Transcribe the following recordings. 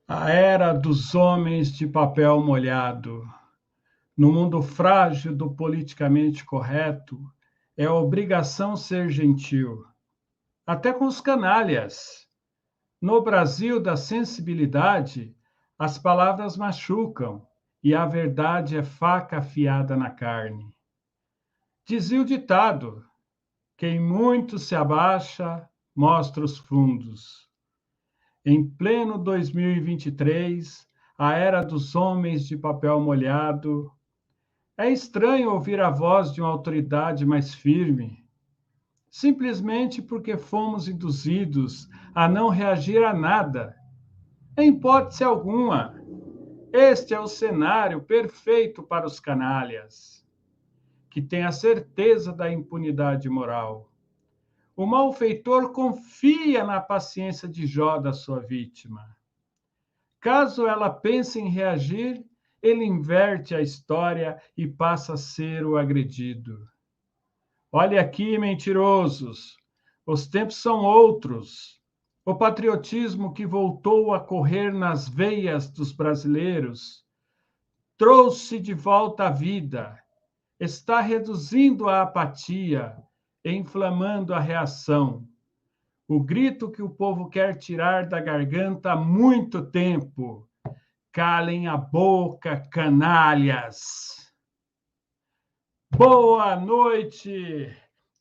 A era dos homens de papel molhado. No mundo frágil do politicamente correto, é obrigação ser gentil, até com os canalhas. No Brasil da sensibilidade, as palavras machucam e a verdade é faca afiada na carne. Dizia o ditado: quem muito se abaixa, mostra os fundos. Em pleno 2023, a era dos homens de papel molhado, é estranho ouvir a voz de uma autoridade mais firme, simplesmente porque fomos induzidos a não reagir a nada. Em hipótese alguma, este é o cenário perfeito para os canalhas, que têm a certeza da impunidade moral. O malfeitor confia na paciência de Jó da sua vítima. Caso ela pense em reagir, ele inverte a história e passa a ser o agredido. Olhe aqui, mentirosos, os tempos são outros. O patriotismo que voltou a correr nas veias dos brasileiros trouxe de volta a vida, está reduzindo a apatia, inflamando a reação. O grito que o povo quer tirar da garganta há muito tempo. Calem a boca, canalhas. Boa noite!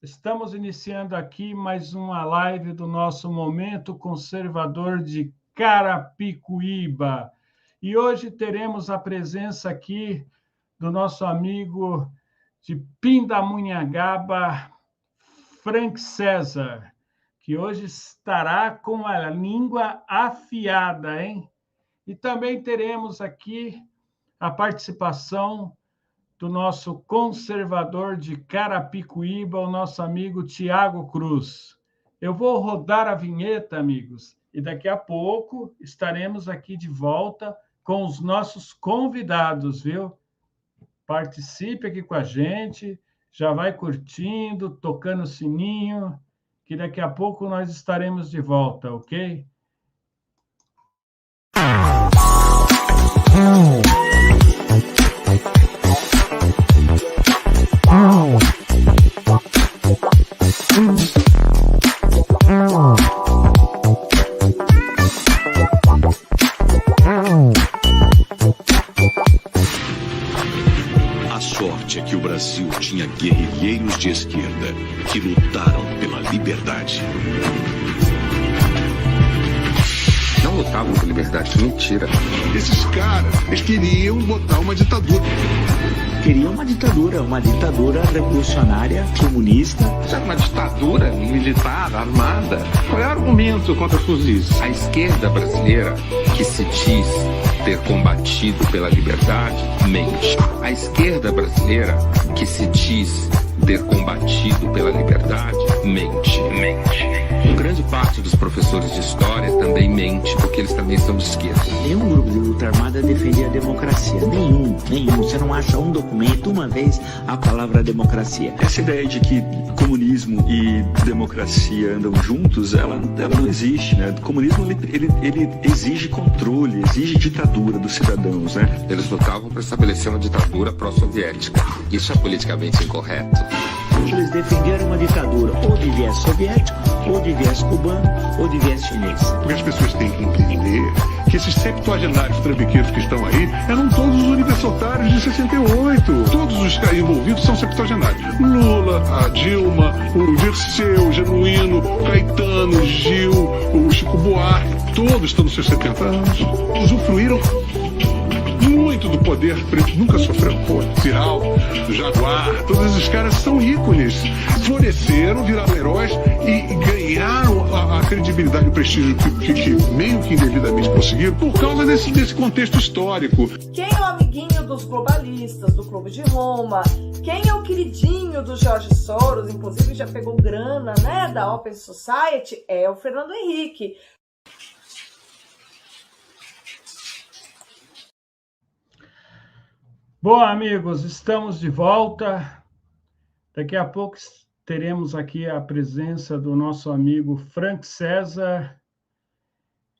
Estamos iniciando aqui mais uma live do nosso Momento Conservador de Carapicuíba. E hoje teremos a presença aqui do nosso amigo de Pindamonhangaba, Frank César, que hoje estará com a língua afiada, hein? E também teremos aqui a participação do nosso conservador de Carapicuíba, o nosso amigo Tiago Cruz. Eu vou rodar a vinheta, amigos, e daqui a pouco estaremos aqui de volta com os nossos convidados, viu? Participe aqui com a gente, já vai curtindo, tocando o sininho, que daqui a pouco nós estaremos de volta, ok? A sorte é que o Brasil tinha guerrilheiros de esquerda que lutaram pela liberdade. Não lutavam por liberdade, mentira. Esses caras, eles queriam botar uma ditadura. Queria uma ditadura revolucionária, comunista. Já uma ditadura militar, armada. Qual é o argumento contra a fuzis? A esquerda brasileira, que se diz ter combatido pela liberdade, mente. A esquerda brasileira, que se diz ter combatido pela liberdade, mente. Grande parte dos professores de história também mente, porque eles também são de esquerda. Nenhum grupo de luta armada defendia a democracia. Nenhum. Você não acha um documento, uma vez, a palavra democracia. Essa ideia de que comunismo e democracia andam juntos, ela não existe, né? O comunismo, ele exige controle, exige ditadura dos cidadãos, né? Eles lutavam para estabelecer uma ditadura pró-soviética. Isso é politicamente incorreto. Eles defenderam uma ditadura ou de viés soviético, ou de viés cubano, ou de viés chinês. Porque as pessoas têm que entender que esses septuagenários trambiqueiros que estão aí eram todos os universitários de 68. Todos os envolvidos são septuagenários. Lula, a Dilma, o Dirceu, o Genuíno, o Caetano, o Gil, o Chico Buarque, todos estão nos seus 70 anos. Usufruíram muito do poder preto, nunca sofreu Cirral, Jaguar, todos esses caras são ícones, floresceram, viraram heróis e ganharam a credibilidade e o prestígio que meio que indevidamente conseguiram por causa desse contexto histórico. Quem é o amiguinho dos globalistas, do Clube de Roma? Quem é o queridinho do Jorge Soros, inclusive já pegou grana, né, da Open Society? É o Fernando Henrique. Bom, amigos, estamos de volta. Daqui a pouco teremos aqui a presença do nosso amigo Frank César.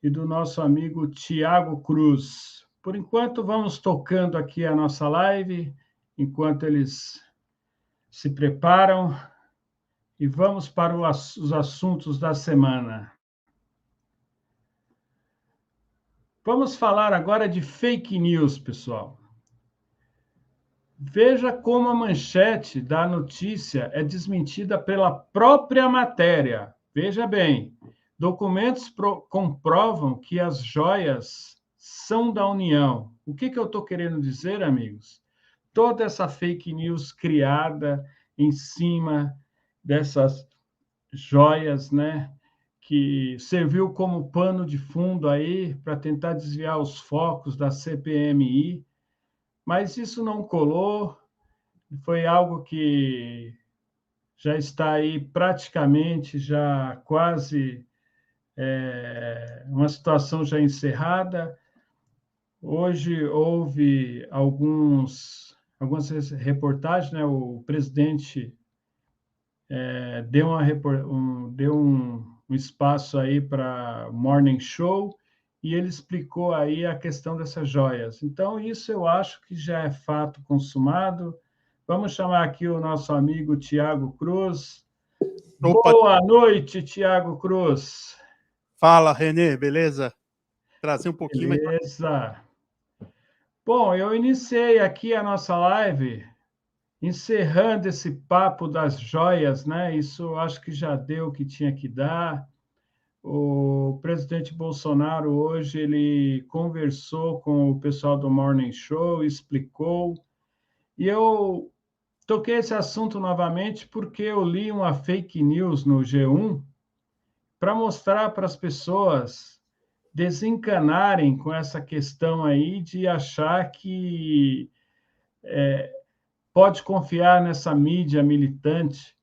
e do nosso amigo Tiago Cruz. Por enquanto, vamos tocando aqui a nossa live, enquanto eles se preparam, e vamos para os assuntos da semana. Vamos falar agora de fake news, pessoal. Veja como a manchete da notícia é desmentida pela própria matéria. Veja bem, documentos comprovam que as joias são da União. O que eu estou querendo dizer, amigos? Toda essa fake news criada em cima dessas joias, né, que serviu como pano de fundo aí para tentar desviar os focos da CPMI, mas isso não colou, foi algo que já está aí praticamente, já quase uma situação já encerrada. Hoje houve algumas reportagens, né? O presidente deu um espaço aí para Morning Show e ele explicou aí a questão dessas joias. Então, isso eu acho que já é fato consumado. Vamos chamar aqui o nosso amigo Tiago Cruz. Opa. Boa noite, Tiago Cruz. Fala, Renê, beleza? Trazer um pouquinho mais. Beleza. Bom, eu iniciei aqui a nossa live encerrando esse papo das joias, né? Isso acho que já deu o que tinha que dar. O presidente Bolsonaro hoje ele conversou com o pessoal do Morning Show, explicou, e eu toquei esse assunto novamente porque eu li uma fake news no G1 para mostrar para as pessoas desencanarem com essa questão aí de achar que pode confiar nessa mídia militante.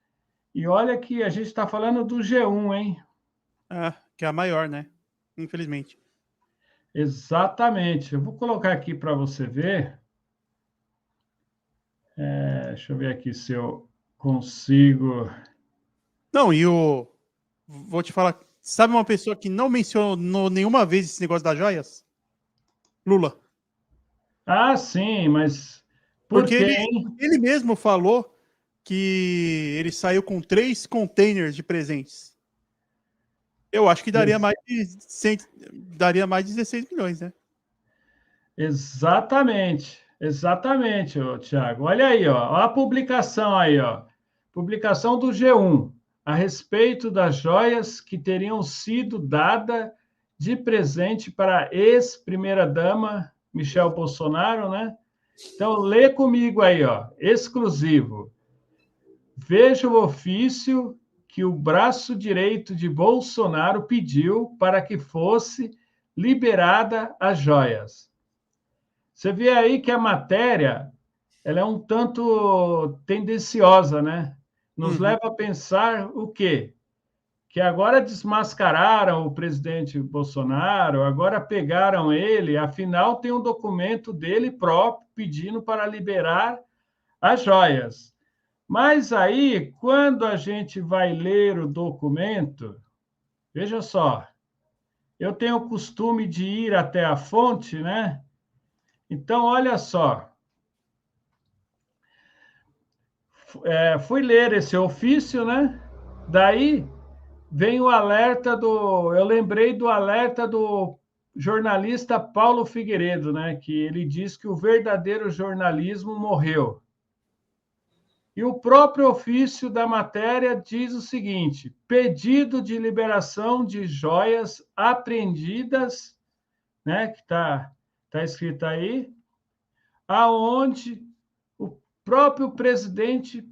E olha que a gente está falando do G1, hein? Que é a maior, né? Infelizmente. Exatamente. Eu vou colocar aqui para você ver. Deixa eu ver aqui se eu consigo. Não, vou te falar. Sabe uma pessoa que não mencionou nenhuma vez esse negócio das joias? Lula. Ah, sim, mas porque ele mesmo falou que ele saiu com 3 containers de presentes. Eu acho que daria mais de 16 milhões, né? Exatamente, Tiago. Olha aí, ó, a publicação aí, ó. Publicação do G1 a respeito das joias que teriam sido dadas de presente para a ex-primeira-dama Michele Bolsonaro, né? Então, lê comigo aí, ó, exclusivo. Veja o ofício que o braço direito de Bolsonaro pediu para que fosse liberada as joias. Você vê aí que a matéria ela é um tanto tendenciosa, né? Nos leva a pensar o quê? Que agora desmascararam o presidente Bolsonaro, agora pegaram ele, afinal tem um documento dele próprio pedindo para liberar as joias. Mas aí, quando a gente vai ler o documento, veja só, eu tenho o costume de ir até a fonte, né? Então, olha só. Fui ler esse ofício, né? Daí vem o alerta eu lembrei do alerta do jornalista Paulo Figueiredo, né? Que ele diz que o verdadeiro jornalismo morreu. E o próprio ofício da matéria diz o seguinte: pedido de liberação de joias apreendidas, né? Que tá escrito aí, aonde o próprio presidente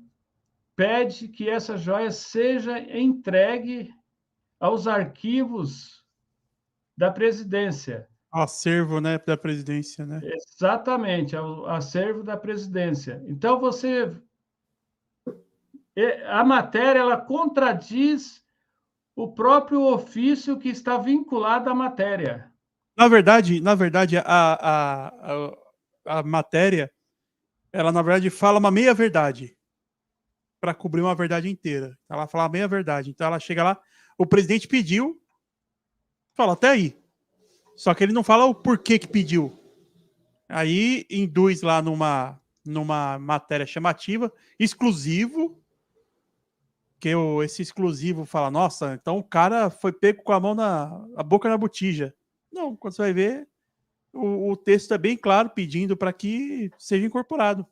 pede que essa joia seja entregue aos arquivos da presidência. Acervo, né, da presidência, né? Exatamente, ao acervo da presidência. Então, a matéria ela contradiz o próprio ofício que está vinculado à matéria. Na verdade, a matéria, ela, na verdade, fala uma meia-verdade para cobrir uma verdade inteira. Ela fala meia-verdade. Então, ela chega lá, o presidente pediu, fala, até aí. Só que ele não fala o porquê que pediu. Aí induz lá numa matéria chamativa, exclusivo, que esse exclusivo fala, nossa, então o cara foi pego com a mão a boca na botija. Não, quando você vai ver, o texto é bem claro, pedindo para que seja incorporado.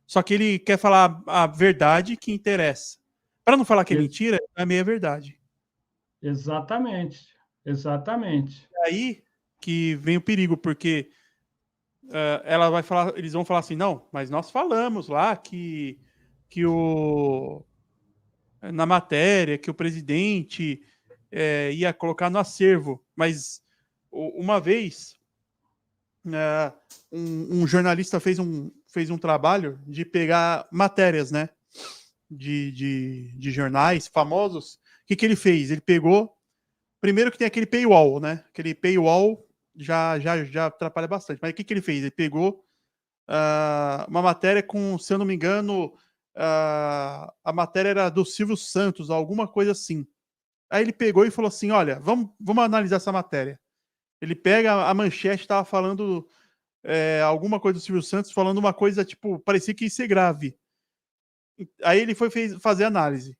Só que ele quer falar a verdade que interessa. Para não falar que é mentira, é meia verdade. Exatamente, exatamente. É aí que vem o perigo, porque eles vão falar assim, não, mas nós falamos lá que na matéria que o presidente ia colocar no acervo, mas uma vez um jornalista fez um trabalho de pegar matérias, né, de jornais famosos. O que ele fez? Ele pegou, primeiro que tem aquele paywall, né, aquele paywall já atrapalha bastante, mas o que ele fez? Ele pegou uma matéria com, se eu não me engano, a matéria era do Silvio Santos, alguma coisa assim. Aí ele pegou e falou assim, olha, vamos analisar essa matéria. Ele pega a manchete, estava falando alguma coisa do Silvio Santos, falando uma coisa, tipo, parecia que ia ser grave. Aí ele foi fazer análise.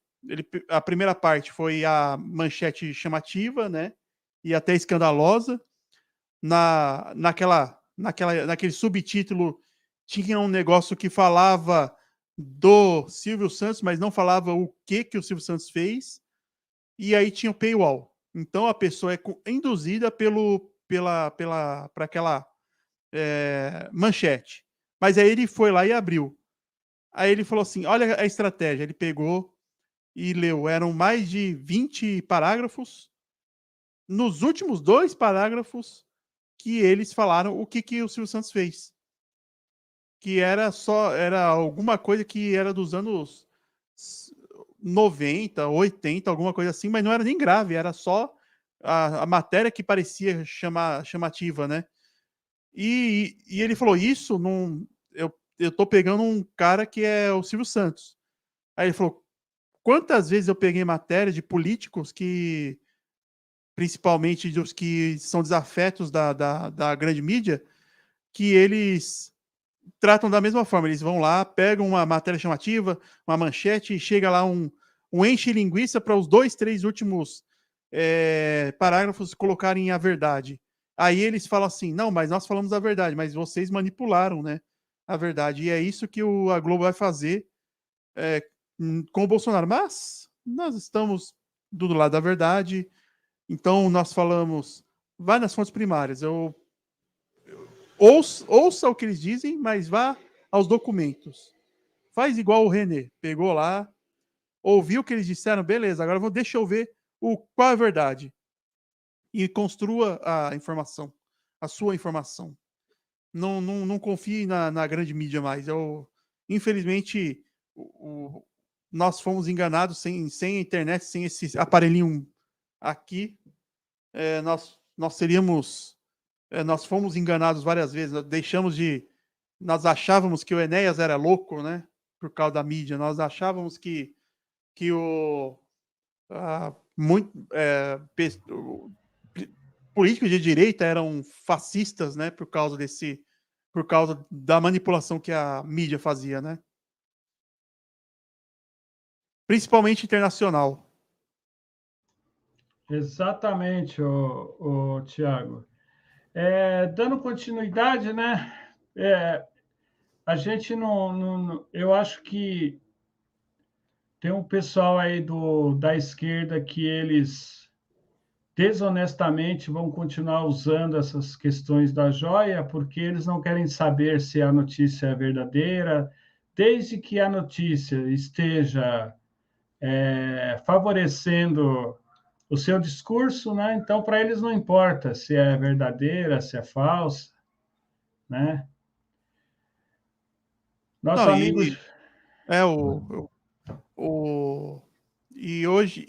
A primeira parte foi a manchete chamativa, né, e até escandalosa. Naquele subtítulo tinha um negócio que falava do Silvio Santos, mas não falava o que o Silvio Santos fez. E aí tinha o paywall. Então a pessoa é induzida para aquela manchete. Mas aí ele foi lá e abriu. Aí ele falou assim, olha a estratégia. Ele pegou e leu. Eram mais de 20 parágrafos. Nos últimos 2 parágrafos que eles falaram o que o Silvio Santos fez. Que era alguma coisa que era dos anos 90, 80, alguma coisa assim, mas não era nem grave, era só a matéria que parecia chamativa, né? E ele falou, isso não... Eu tô pegando um cara que é o Silvio Santos. Aí ele falou, quantas vezes eu peguei matéria de políticos que, principalmente dos que são desafetos da grande mídia, que eles tratam da mesma forma. Eles vão lá, pegam uma matéria chamativa, uma manchete, e chega lá um enche-linguiça para os 2, 3 últimos parágrafos colocarem a verdade. Aí eles falam assim, não, mas nós falamos a verdade, mas vocês manipularam, né, a verdade. E é isso que a Globo vai fazer com o Bolsonaro. Mas nós estamos do lado da verdade, então nós falamos, vai nas fontes primárias, ouça o que eles dizem, mas vá aos documentos. Faz igual o René, pegou lá, ouviu o que eles disseram, beleza, agora deixa eu ver qual é a verdade. E construa a informação, a sua informação. Não confie na grande mídia mais. Infelizmente, nós fomos enganados sem a internet, sem esse aparelhinho aqui. Nós seríamos... nós fomos enganados várias vezes. Nós achávamos que o Enéas era louco, né? Por causa da mídia. Nós achávamos que políticos de direita eram fascistas, né? Por causa da manipulação que a mídia fazia, né? Principalmente internacional. Exatamente, Tiago. Dando continuidade, né? A gente eu acho que tem um pessoal aí da esquerda que eles desonestamente vão continuar usando essas questões da joia, porque eles não querem saber se a notícia é verdadeira, desde que a notícia esteja favorecendo o seu discurso, né? Então, para eles não importa se é verdadeira, se é falsa, né? Nosso amigo... E hoje,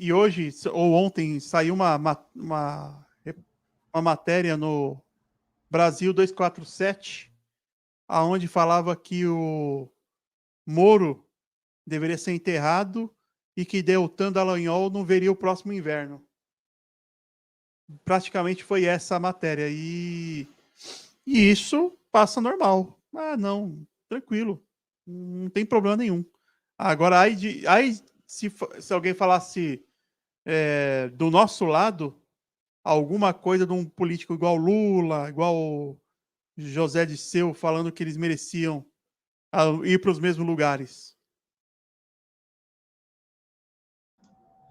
ou ontem, saiu uma matéria no Brasil 247, aonde falava que o Moro deveria ser enterrado e que Deltan Dallagnol não veria o próximo inverno. praticamente foi essa a matéria. E isso passa normal. Ah, não, tranquilo. Não tem problema nenhum. Agora, aí se alguém falasse do nosso lado alguma coisa de um político igual Lula, igual José Disseu, falando que eles mereciam ir para os mesmos lugares.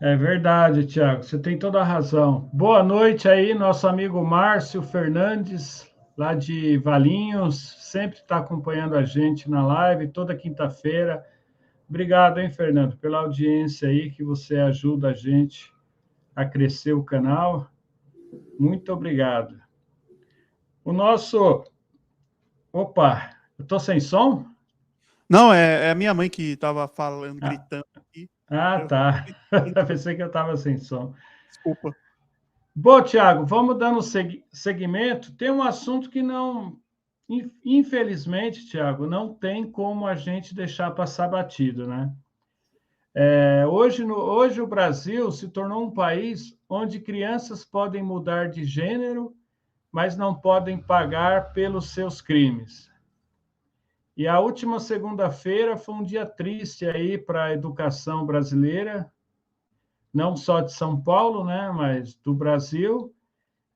É verdade, Tiago, você tem toda a razão. Boa noite aí, nosso amigo Márcio Fernandes, lá de Valinhos, sempre está acompanhando a gente na live, toda quinta-feira. Obrigado, hein, Fernando, pela audiência aí, que você ajuda a gente a crescer o canal. Muito obrigado. O nosso... Opa, eu estou sem som? Não, é a minha mãe que estava falando, gritando aqui. Tá. Pensei que eu estava sem som. Desculpa. Bom, Tiago, vamos dando seguimento. Tem um assunto que não... Infelizmente, Tiago, não tem como a gente deixar passar batido, né? Hoje o Brasil se tornou um país onde crianças podem mudar de gênero, mas não podem pagar pelos seus crimes. E a última segunda-feira foi um dia triste aí para a educação brasileira, não só de São Paulo, né, mas do Brasil,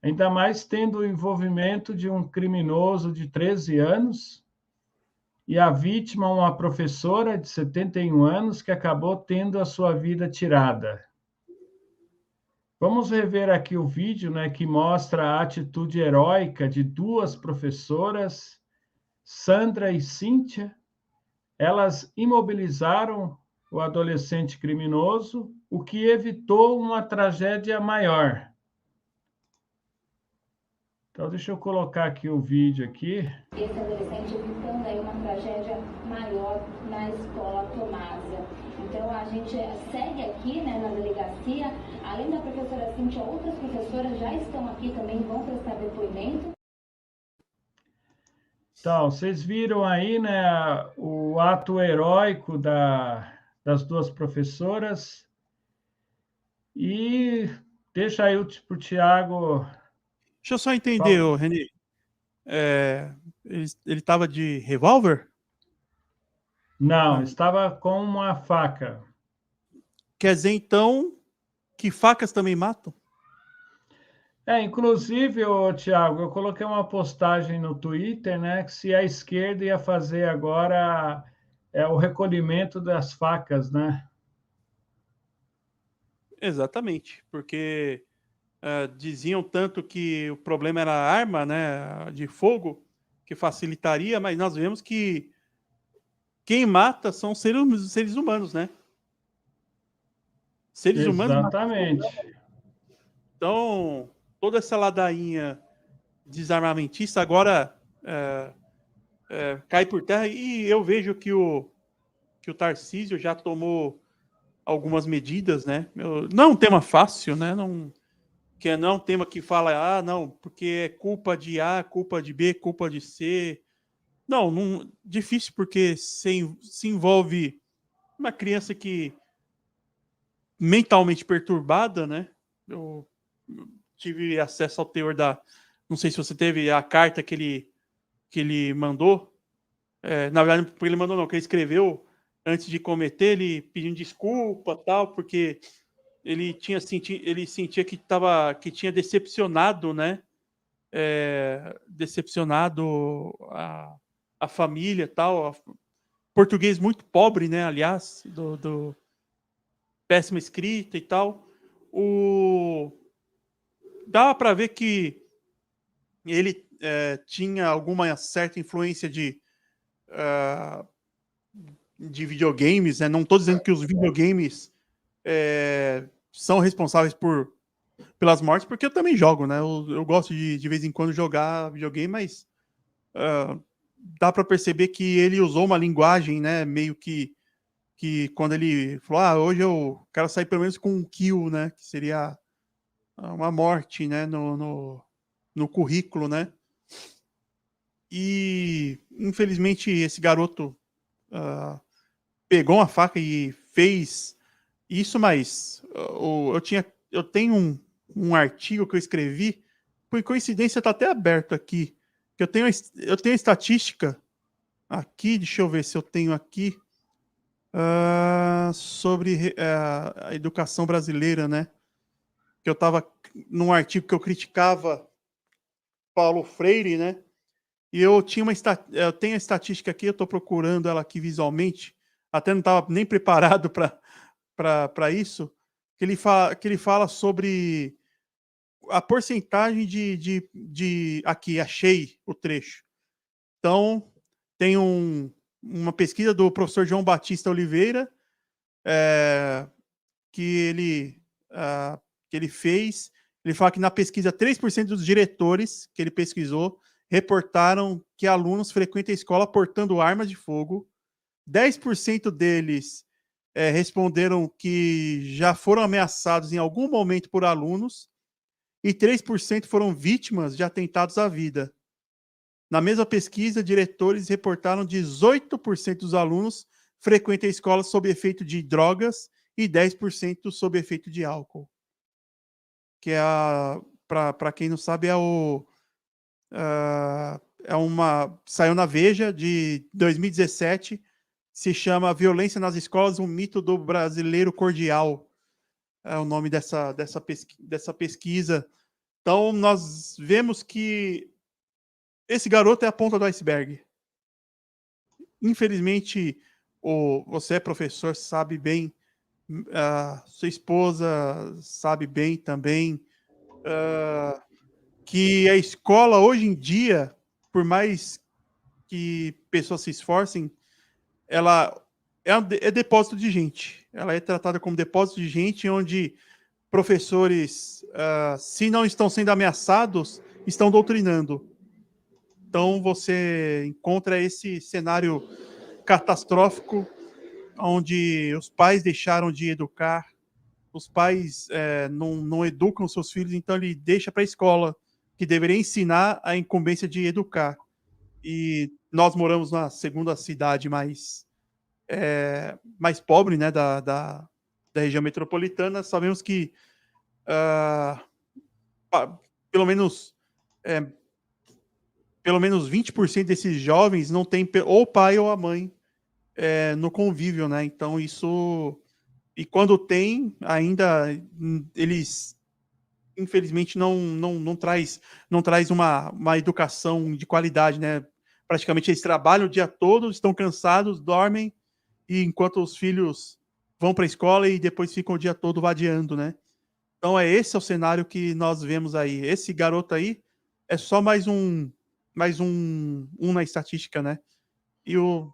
ainda mais tendo o envolvimento de um criminoso de 13 anos, e a vítima, uma professora de 71 anos, que acabou tendo a sua vida tirada. Vamos rever aqui o vídeo, né, que mostra a atitude heróica de duas professoras, Sandra e Cíntia. Elas imobilizaram o adolescente criminoso, o que evitou uma tragédia maior. Então, deixa eu colocar aqui o vídeo aqui. Esse adolescente evitando aí uma tragédia maior na escola Tomásia. Então, a gente segue aqui, né, na delegacia. Além da professora Cíntia, outras professoras já estão aqui também, vão prestar depoimento. Então, vocês viram aí, né, o ato heróico das duas professoras. E deixa aí para o Tiago... Deixa eu só entender, Renê. Ele estava de revólver? Não, estava com uma faca. Quer dizer, então, que facas também matam? Inclusive, Tiago, eu coloquei uma postagem no Twitter, né, que se a esquerda ia fazer agora o recolhimento das facas, né? Exatamente, porque diziam tanto que o problema era a arma, né, de fogo, que facilitaria, mas nós vemos que quem mata são seres humanos, né? Seres humanos. Exatamente. Então, toda essa ladainha desarmamentista agora cai por terra, e eu vejo que o Tarcísio já tomou algumas medidas, né? Não é um tema fácil, né? Que não é um tema que fala, não, porque é culpa de A, culpa de B, culpa de C. Não, difícil, porque se envolve uma criança que mentalmente perturbada, né? Eu tive acesso ao teor não sei se você teve a carta que ele mandou. Na verdade, ele mandou não, que ele escreveu antes de cometer, ele pedindo desculpa, tal, porque ele sentia que tinha decepcionado, né? Decepcionado a família, tal. Português muito pobre, né? Aliás, do péssima escrita e tal. Dava para ver que ele tinha alguma certa influência de videogames, né? Não estou dizendo que os videogames são responsáveis pelas mortes, porque eu também jogo, né? Eu gosto de vez em quando jogar videogame, mas dá para perceber que ele usou uma linguagem, né? Meio que quando ele falou, hoje eu quero sair pelo menos com um kill, né? Que seria uma morte, né? No currículo, né? E infelizmente esse garoto pegou uma faca e fez isso, mas eu tenho um artigo que eu escrevi, por coincidência está até aberto aqui, que eu tenho estatística aqui, deixa eu ver se eu tenho aqui, sobre a educação brasileira, né? Que eu estava num artigo que eu criticava Paulo Freire, né? E eu tenho a estatística aqui, eu estou procurando ela aqui visualmente, até não estava nem preparado para isso, que ele fala sobre a porcentagem de... Aqui, achei o trecho. Então, tem uma pesquisa do professor João Batista Oliveira, que ele fez. Ele fala que na pesquisa 3% dos diretores que ele pesquisou reportaram que alunos frequentam a escola portando armas de fogo. 10% deles responderam que já foram ameaçados em algum momento por alunos e 3% foram vítimas de atentados à vida. Na mesma pesquisa, diretores reportaram 18% dos alunos frequentam a escola sob efeito de drogas e 10% sob efeito de álcool. Que para quem não sabe, saiu na Veja de 2017, se chama Violência nas Escolas, um mito do brasileiro cordial. É o nome dessa pesquisa. Então, nós vemos que esse garoto é a ponta do iceberg. Infelizmente, você é professor, sabe bem, sua esposa sabe bem também, que a escola hoje em dia, por mais que pessoas se esforcem, ela é depósito de gente. Ela é tratada como depósito de gente, onde professores, se não estão sendo ameaçados, estão doutrinando. Então você encontra esse cenário catastrófico, onde os pais deixaram de educar, os pais não educam seus filhos, então ele deixa para a escola, que deveria ensinar a incumbência de educar. E nós moramos na segunda cidade mais pobre, né, da região metropolitana. Sabemos que pelo menos 20% desses jovens não tem ou o pai ou a mãe no convívio, né? Então isso... E quando tem, ainda eles, infelizmente, não traz uma educação de qualidade, né? Praticamente eles trabalham o dia todo, estão cansados, dormem, e enquanto os filhos vão para a escola e depois ficam o dia todo vadiando, né? Então esse é o cenário que nós vemos aí. Esse garoto aí é só mais um na estatística, né? E o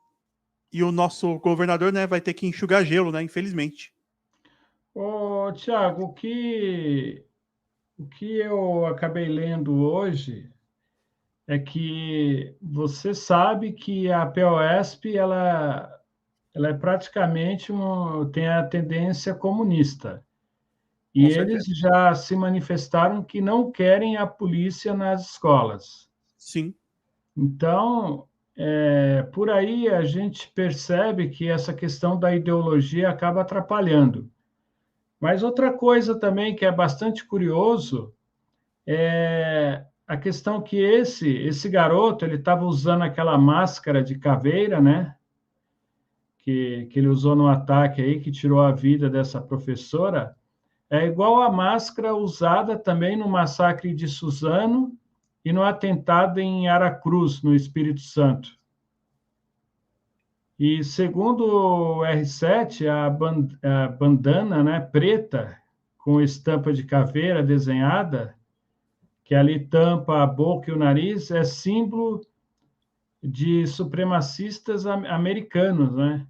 nosso governador, né, vai ter que enxugar gelo, né, infelizmente. Ô, Tiago, o que eu acabei lendo hoje é que você sabe que a POSP ela é praticamente tem a tendência comunista. E eles já se manifestaram que não querem a polícia nas escolas. Sim. Então, por aí a gente percebe que essa questão da ideologia acaba atrapalhando. Mas outra coisa também que é bastante curioso é a questão que esse garoto ele estava usando aquela máscara de caveira, né? Que ele usou no ataque aí, que tirou a vida dessa professora. É igual a máscara usada também no massacre de Suzano e no atentado em Aracruz, no Espírito Santo. E segundo o R7, a bandana, né, preta, com estampa de caveira desenhada, que ali tampa a boca e o nariz, é símbolo de supremacistas americanos, né?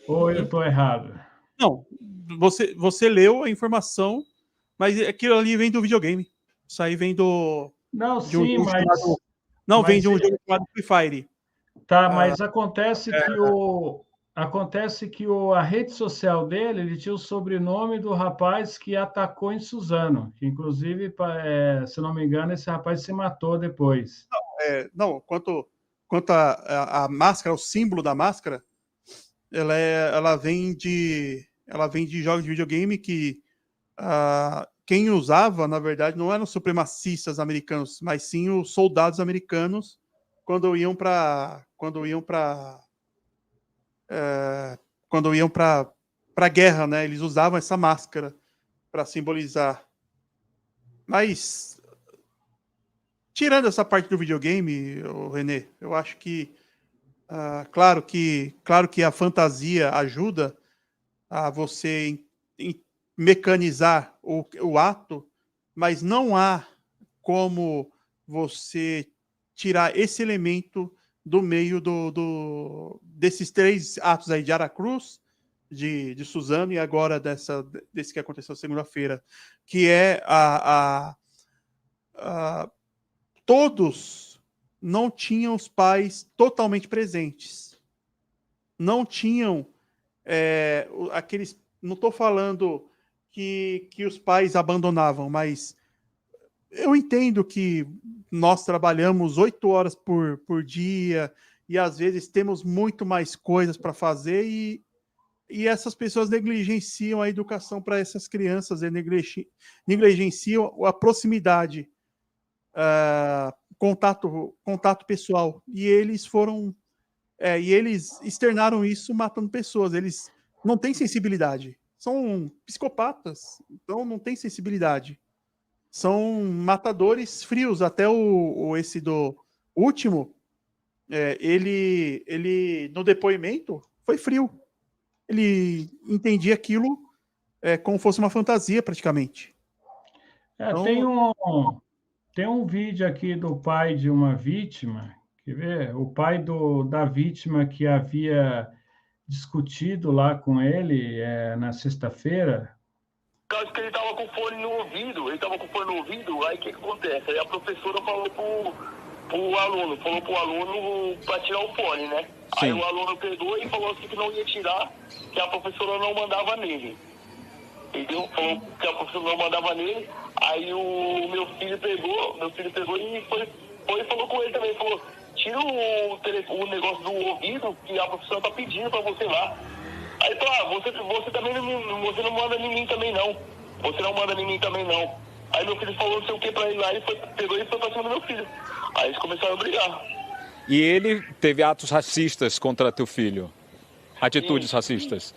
Ou eu estou errado? Não, você leu a informação, mas aquilo ali vem do videogame. Isso aí vem do... Não, sim, mas... vem de um jogo chamado Free Fire. Tá, mas acontece que a rede social dele, ele tinha o sobrenome do rapaz que atacou em Suzano, que inclusive, se não me engano, esse rapaz se matou depois. Quanto a máscara, o símbolo da máscara, ela vem ela vem de jogos de videogame que quem usava, na verdade, não eram os supremacistas americanos, mas sim os soldados americanos quando iam para guerra, né? Eles usavam essa máscara para simbolizar. Mas tirando essa parte do videogame, René, eu acho que claro que a fantasia ajuda a você mecanizar o ato, mas não há como você tirar esse elemento do meio desses 3 atos aí de Aracruz, de Suzano e agora desse que aconteceu segunda-feira, que é todos não tinham os pais totalmente presentes. Não tinham aqueles... Não estou falando que os pais abandonavam, mas eu entendo que nós trabalhamos 8 horas por dia e às vezes temos muito mais coisas para fazer e essas pessoas negligenciam a educação para essas crianças, negligenciam a proximidade, contato pessoal. E eles e eles externaram isso matando pessoas. Eles não têm sensibilidade. São psicopatas, então não têm sensibilidade. São matadores frios. Até esse do último, ele no depoimento foi frio. Ele entendia aquilo como fosse uma fantasia, praticamente. Então... Tem um vídeo aqui do pai de uma vítima, quer ver? O pai da vítima que havia discutido lá com ele na sexta-feira. Caso que ele estava com fone no ouvido, aí o que acontece? Aí a professora falou pro aluno para tirar o fone, né? Sim. Aí o aluno pegou e falou assim que não ia tirar, que a professora não mandava nele. Entendeu? Falou que a professora não mandava nele. Aí o meu filho pegou e foi e falou com ele também, falou, tira o negócio do ouvido que a professora tá pedindo pra você lá. Aí ele falou, você também você não manda em mim também não. Você não manda em mim também não. Aí meu filho falou não sei o que pra ele lá, pegou e foi pra cima do meu filho. Aí eles começaram a brigar. E ele teve atos racistas contra teu filho? Atitudes racistas?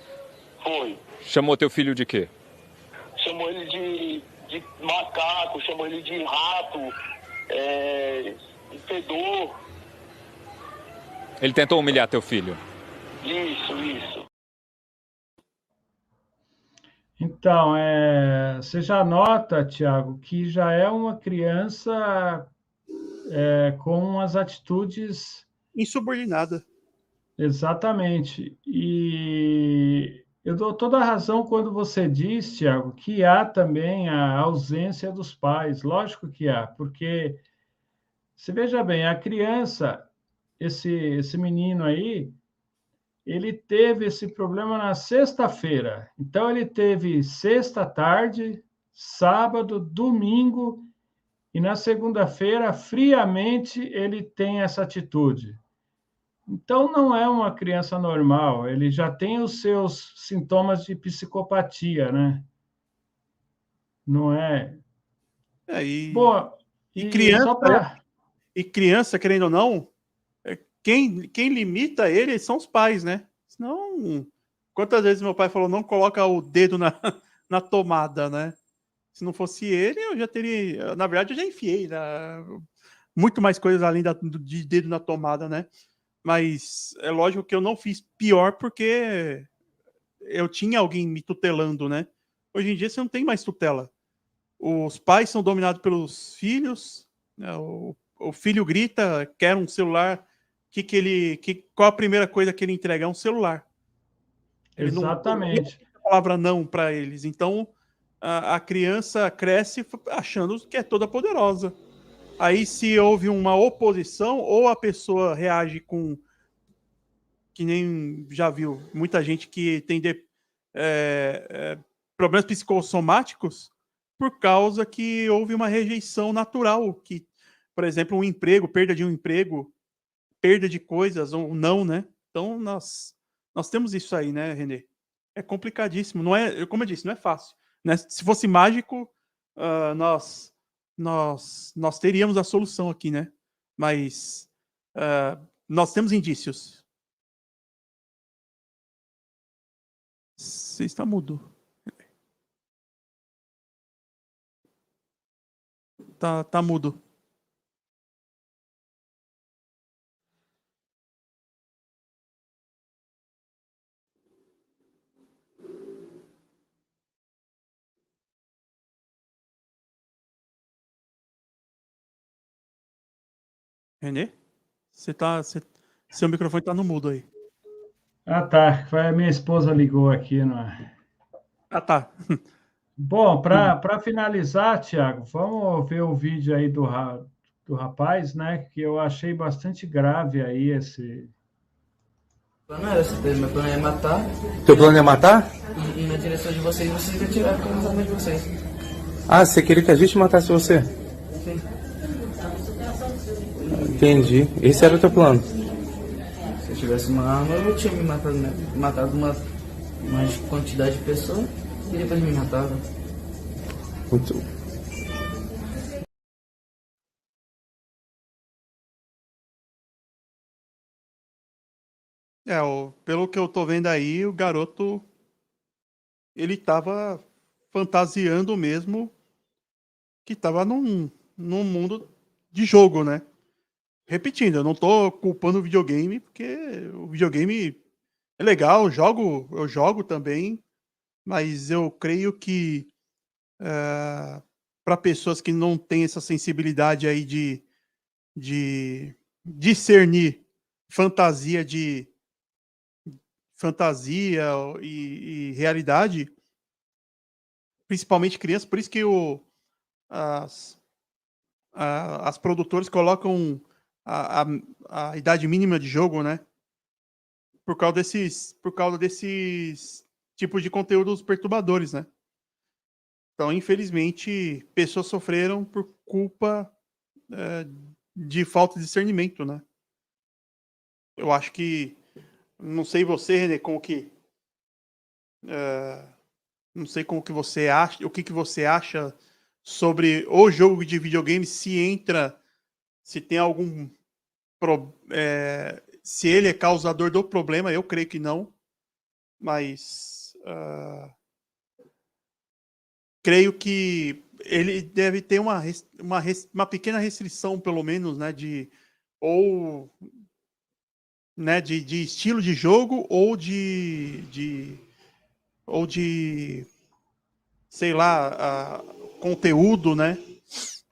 Foi. Chamou teu filho de quê? Chamou ele de macaco, chamou ele de rato, fedor. Ele tentou humilhar teu filho? Isso. Então, você já nota, Tiago, que já é uma criança com umas atitudes... insubordinada. Exatamente. E eu dou toda a razão quando você diz, Tiago, que há também a ausência dos pais. Lógico que há, porque, você veja bem, a criança, esse menino aí, ele teve esse problema na sexta-feira. Então, ele teve sexta tarde, sábado, domingo, e na segunda-feira, friamente, ele tem essa atitude. Então, não é uma criança normal, ele já tem os seus sintomas de psicopatia, né? Não é? Bom, criança, querendo ou não, quem limita ele são os pais, né? Senão, quantas vezes meu pai falou, não coloca o dedo na tomada, né? Se não fosse ele, eu já teria... Na verdade, eu já enfiei muito mais coisas além de dedo na tomada, né? Mas é lógico que eu não fiz pior porque eu tinha alguém me tutelando, né? Hoje em dia você não tem mais tutela. Os pais são dominados pelos filhos, né? O filho grita, quer um celular, qual a primeira coisa que ele entrega? É um celular. Ele Exatamente. Não tem a palavra não para eles. Então, a criança cresce achando que é toda poderosa. Aí, se houve uma oposição, ou a pessoa reage com... Que nem já viu, muita gente que tem problemas psicossomáticos por causa que houve uma rejeição natural. Que, por exemplo, um emprego, perda de um emprego, perda de coisas, ou não, né? Então, nós temos isso aí, né, Renê? É complicadíssimo. Não é, como eu disse, não é fácil. Né? Se fosse mágico, nós teríamos a solução aqui, né? Mas nós temos indícios. Você está mudo. Tá mudo. Renê? Seu microfone tá no mudo aí. Ah, tá. A minha esposa ligou aqui, não é? Ah, tá. Bom, para finalizar, Tiago, vamos ver o vídeo aí do rapaz, né? Que eu achei bastante grave aí esse. Meu plano é matar. Teu plano é matar? E na direção de vocês atirar com os armas de vocês. Ah, você queria que a gente matasse você? Sim. Entendi. Esse era o teu plano? Se eu tivesse uma arma, eu tinha me matado, né? Matado uma quantidade de pessoas e depois me matava. Muito. Pelo que eu tô vendo aí, o garoto ele tava fantasiando mesmo que tava num mundo de jogo, né? Repetindo, eu não tô culpando o videogame, porque o videogame é legal, eu jogo também, mas eu creio que para pessoas que não têm essa sensibilidade aí de discernir fantasia e realidade, principalmente crianças, por isso que as produtoras colocam a idade mínima de jogo, né? Por causa desses tipos de conteúdos perturbadores, né? Então, infelizmente, pessoas sofreram por culpa de falta de discernimento, né? Eu acho que, não sei você, René, não sei como que você acha, o que você acha sobre o jogo de videogame, se tem algum se ele é causador do problema. Eu creio que não, mas creio que ele deve ter uma pequena restrição, pelo menos, né, de estilo de jogo ou de sei lá, conteúdo, né?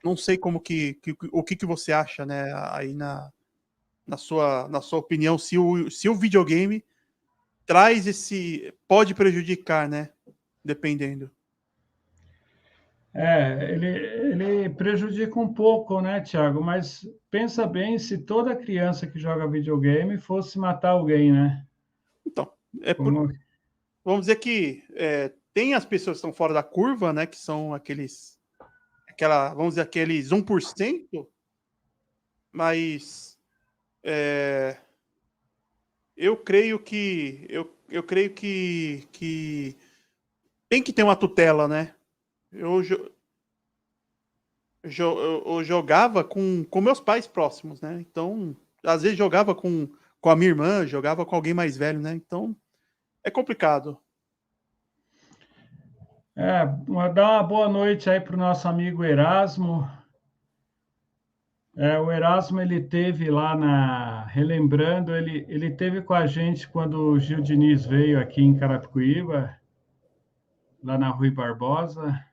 Não sei o que você acha, né, aí na sua opinião, se o videogame pode prejudicar, né? Dependendo. Ele prejudica um pouco, né, Tiago? Mas pensa bem se toda criança que joga videogame fosse matar alguém, né? Então, vamos dizer que tem as pessoas que estão fora da curva, né? Que são vamos dizer, aqueles 1%, mas eu creio que tem que ter uma tutela, né? Eu jogava com meus pais próximos, né? Então, às vezes jogava com a minha irmã, jogava com alguém mais velho, né? Então, é complicado. Dar uma boa noite aí para o nosso amigo Erasmo. O Erasmo, ele teve lá relembrando, ele teve com a gente quando o Gil Diniz veio aqui em Carapicuíba, lá na Rui Barbosa.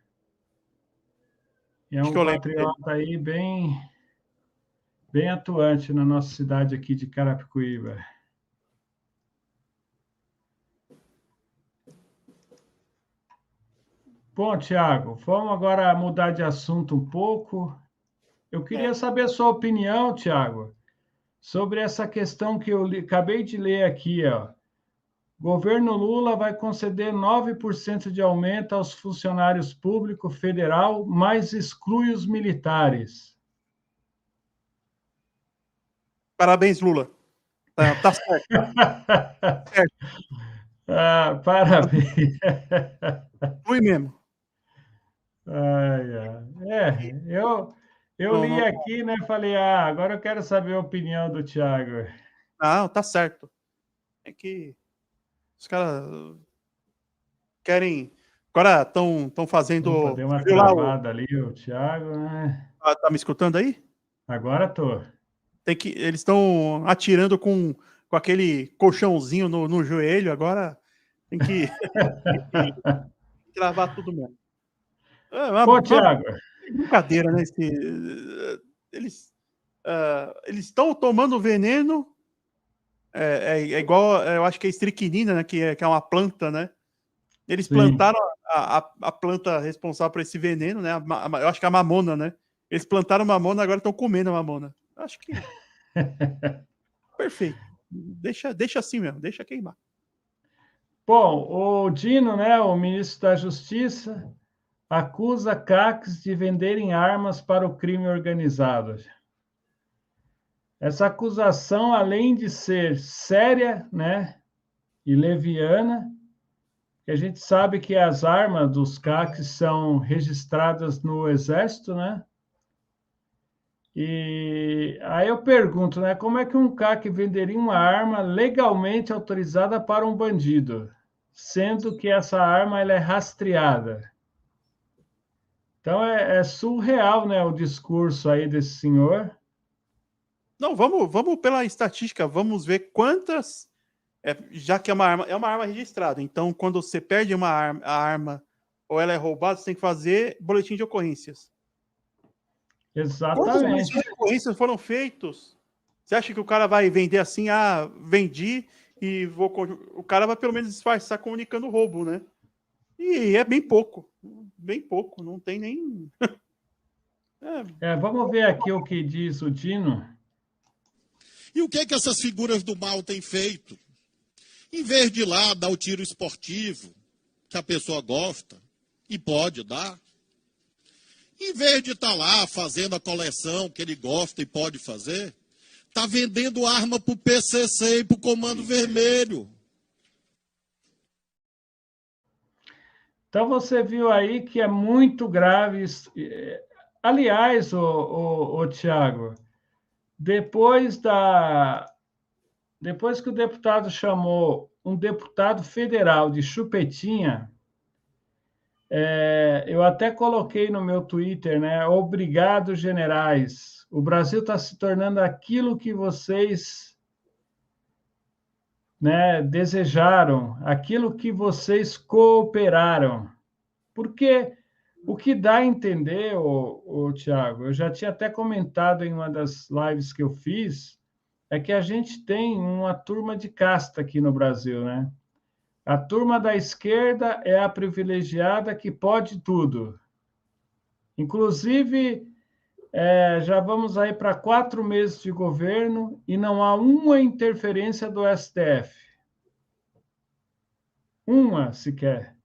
É um patriota aí bem atuante na nossa cidade aqui de Carapicuíba. Bom, Tiago, vamos agora mudar de assunto um pouco. Eu queria saber a sua opinião, Tiago, sobre essa questão que eu acabei de ler aqui, ó. Governo Lula vai conceder 9% de aumento aos funcionários públicos federal, mas exclui os militares. Parabéns, Lula. Tá certo. Ah, parabéns. Fui mesmo. Ai, ai. Eu Não, li não. aqui, né? Falei, agora eu quero saber a opinião do Thiago. Não, tá certo. É que os caras querem. Agora estão fazendo. Opa, deu uma Você viu lá travada ali, o Thiago, né? Tá me escutando aí? Agora tô. Eles estão atirando com aquele colchãozinho no joelho, agora tem que travar tudo mesmo. Pô, Thiago. Brincadeira, né? Eles estão tomando veneno. É igual, eu acho que é estricnina, né? Que é uma planta, né? Eles plantaram a planta responsável por esse veneno, né? Eu acho que é a mamona, né? Eles plantaram mamona, agora estão comendo a mamona. Acho que perfeito. Deixa assim mesmo, deixa queimar. Bom, o Dino, né, o ministro da Justiça, acusa CACs de venderem armas para o crime organizado. Essa acusação, além de ser séria, né, e leviana, que a gente sabe que as armas dos CACs são registradas no Exército, né? E aí eu pergunto, né, como é que um CAC venderia uma arma legalmente autorizada para um bandido, sendo que essa arma ela é rastreada? Então é surreal, né, o discurso aí desse senhor. Não, vamos pela estatística, vamos ver quantas. Já que é uma arma registrada. Então, quando você perde a arma ou ela é roubada, você tem que fazer boletim de ocorrências. Exatamente. Quantos boletins de ocorrências foram feitos? Você acha que o cara vai vender assim, vendi e o cara vai pelo menos disfarçar comunicando o roubo, né? E é bem pouco, não tem nem... Vamos ver aqui o que diz o Dino. E o que essas figuras do mal têm feito? Em vez de ir lá dar o tiro esportivo, que a pessoa gosta e pode dar, em vez de estar lá fazendo a coleção que ele gosta e pode fazer, está vendendo arma para o PCC e para o Comando Vermelho. Então você viu aí que é muito grave isso. Aliás, o Thiago, depois que o deputado chamou um deputado federal de chupetinha, eu até coloquei no meu Twitter, né? Obrigado, generais. O Brasil está se tornando aquilo que vocês, né, desejaram, aquilo que vocês cooperaram. Porque o que dá a entender, Thiago, eu já tinha até comentado em uma das lives que eu fiz, é que a gente tem uma turma de casta aqui no Brasil, né? A turma da esquerda é a privilegiada que pode tudo. Inclusive, já vamos aí para 4 meses de governo e não há uma interferência do STF. Uma sequer.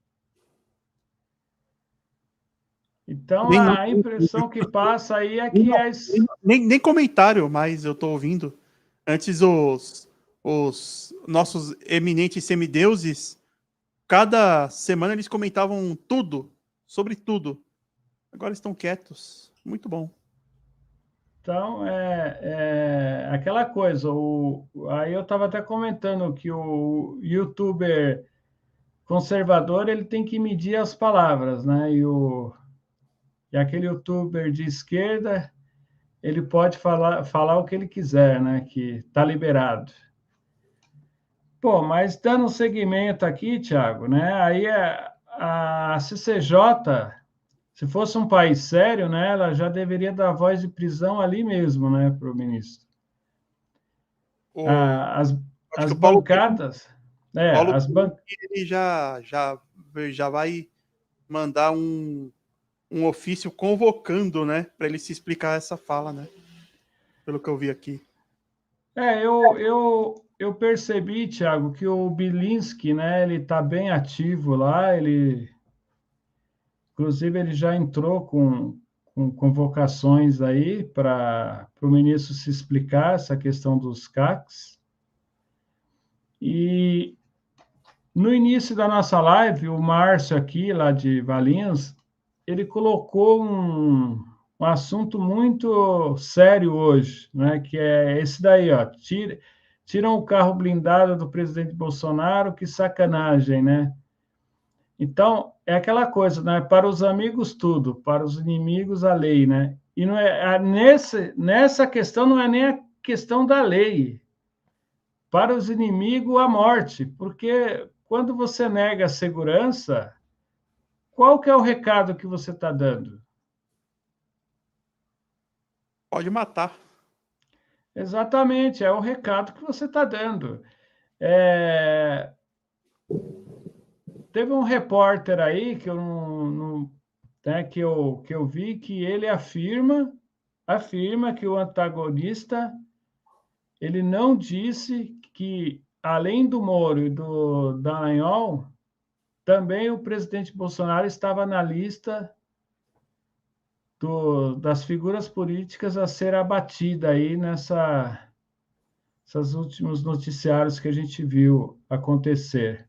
Então, a impressão que passa aí é que nem comentário, mas eu estou ouvindo. Antes, os nossos eminentes semideuses, cada semana eles comentavam tudo, sobre tudo. Agora estão quietos. Muito bom. Então, aquela coisa. Aí eu estava até comentando que o youtuber conservador ele tem que medir as palavras, né? E aquele youtuber de esquerda, ele pode falar o que ele quiser, né? Que está liberado. Pô, mas dando seguimento aqui, Thiago, né? Aí a CCJ, se fosse um país sério, né? Ela já deveria dar voz de prisão ali mesmo, né? Para o ministro. As bancadas... Ele já vai mandar um ofício convocando, né, para ele se explicar essa fala, né, pelo que eu vi aqui. Eu percebi, Thiago, que o Bilinski, né, ele está bem ativo lá, inclusive ele já entrou com convocações aí para o ministro se explicar essa questão dos CACs. E No início da nossa live, o Márcio aqui, lá de Valinhos, ele colocou um assunto muito sério hoje, né? Que é esse daí, ó. Tiram o carro blindado do presidente Bolsonaro, que sacanagem, né? Então, é aquela coisa, né? Para os amigos, tudo, para os inimigos, a lei, né? E não é, nessa questão não é nem a questão da lei. Para os inimigos, a morte, porque quando você nega a segurança, qual que é o recado que você está dando? Pode matar. Exatamente, é o recado que você está dando. Teve um repórter aí que eu né, que eu vi que ele afirma que o antagonista ele não disse que, além do Moro e do Dallagnol, também o presidente Bolsonaro estava na lista das figuras políticas a ser abatida aí esses últimos noticiários que a gente viu acontecer.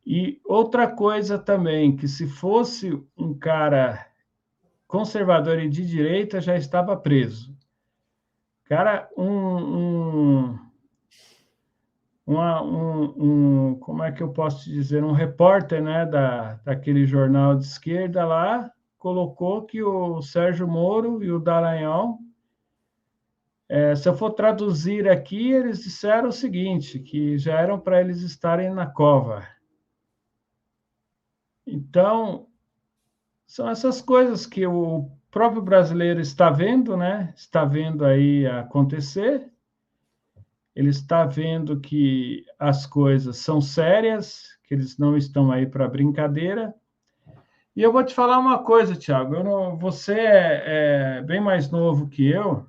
E outra coisa também, que se fosse um cara conservador e de direita, já estava preso. Cara, como é que eu posso te dizer? Um repórter, né, daquele jornal de esquerda lá, colocou que o Sérgio Moro e o Dallagnol, se eu for traduzir aqui, eles disseram o seguinte, que já eram para eles estarem na cova. Então, são essas coisas que o próprio brasileiro está vendo, né? Está vendo aí acontecer. Ele está vendo que as coisas são sérias, que eles não estão aí para brincadeira. E eu vou te falar uma coisa, Thiago. Você é bem mais novo que eu,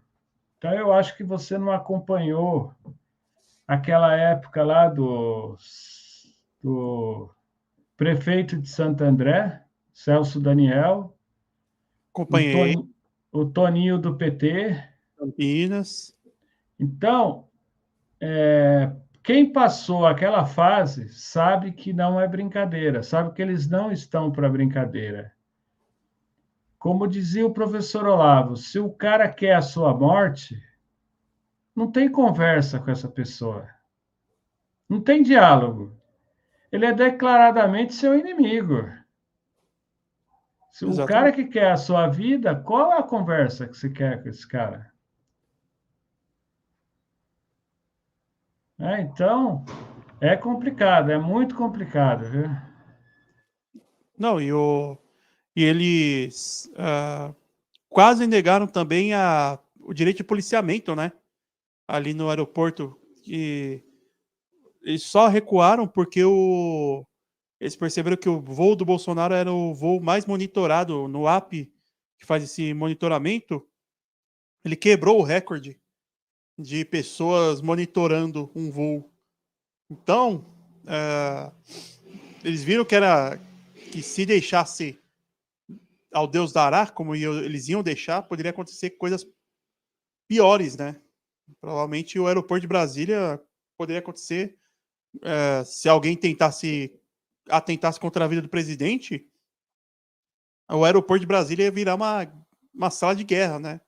então eu acho que você não acompanhou aquela época lá do prefeito de Santo André, Celso Daniel, Acompanhei. o Toninho do PT. Campinas. Então, quem passou aquela fase sabe que não é brincadeira, sabe que eles não estão para brincadeira. Como dizia o professor Olavo, se o cara quer a sua morte, não tem conversa com essa pessoa. Não tem diálogo. Ele é declaradamente seu inimigo. Se o cara que quer a sua vida, qual é a conversa que você quer com esse cara? Então, é complicado, é muito complicado, viu? Não, e eles quase negaram também o direito de policiamento, né? Ali no aeroporto, que eles só recuaram porque eles perceberam que o voo do Bolsonaro era o voo mais monitorado no app que faz esse monitoramento. Ele quebrou o recorde de pessoas monitorando um voo. Então, eles viram que se deixasse ao Deus dará, como eles iam deixar, poderia acontecer coisas piores, né? Provavelmente o aeroporto de Brasília poderia acontecer se alguém atentasse contra a vida do presidente, o aeroporto de Brasília ia virar uma sala de guerra, né?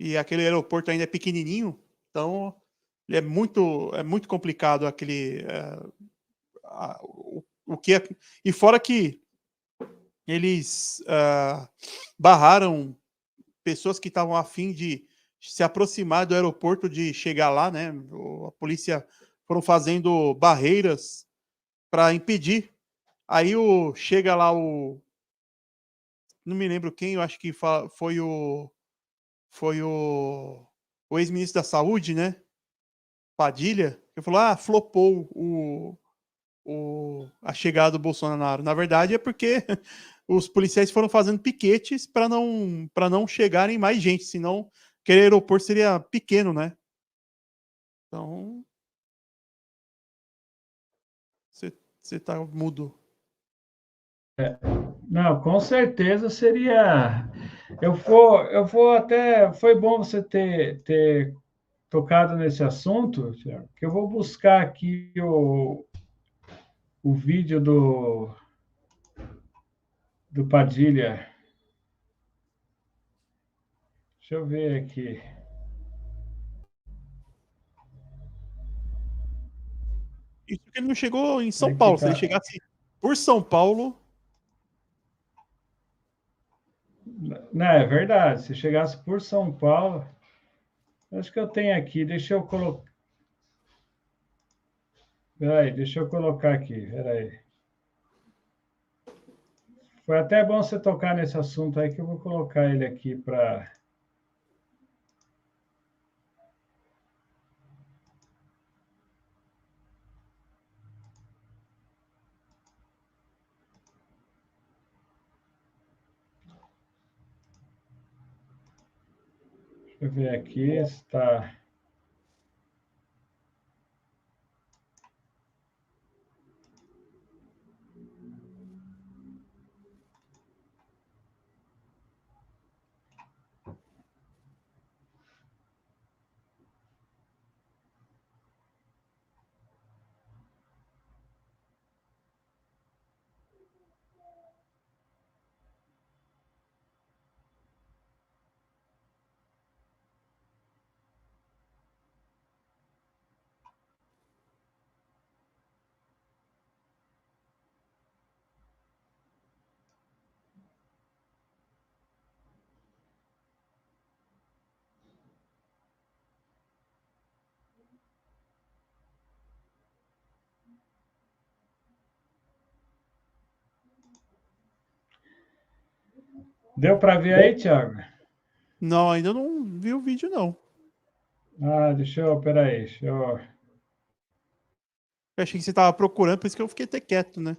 E aquele aeroporto ainda é pequenininho, então é muito complicado aquele o que é, e fora que eles barraram pessoas que estavam a fim de se aproximar do aeroporto, de chegar lá, né? A polícia foram fazendo barreiras para impedir. Aí chega lá não me lembro quem, eu acho que foi o ex-ministro da Saúde, né? Padilha, que falou, flopou a chegada do Bolsonaro. Na verdade é porque os policiais foram fazendo piquetes para não chegarem mais gente, senão aquele aeroporto seria pequeno, né? Então, você tá mudo. Não, com certeza seria. Eu vou até. Foi bom você ter tocado nesse assunto, que eu vou buscar aqui o vídeo do Padilha. Deixa eu ver aqui. Isso que ele não chegou em São Aqui Paulo. Se tá. ele chegasse por São Paulo... Não, é verdade. Se chegasse por São Paulo... Acho que eu tenho aqui. Deixa eu colocar... Peraí, deixa eu colocar aqui. Peraí. Foi até bom você tocar nesse assunto aí, que eu vou colocar ele aqui para... Deixa eu ver aqui, está... Deu para ver aí, Thiago? Não, ainda não vi o vídeo, não. Ah, peraí, deixa eu... Eu achei que você estava procurando, por isso que eu fiquei até quieto, né?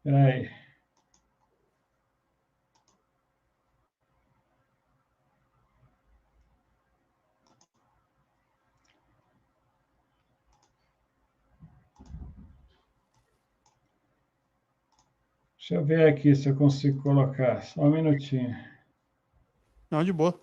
Peraí. Deixa eu ver aqui se eu consigo colocar. Só um minutinho. Não, de boa.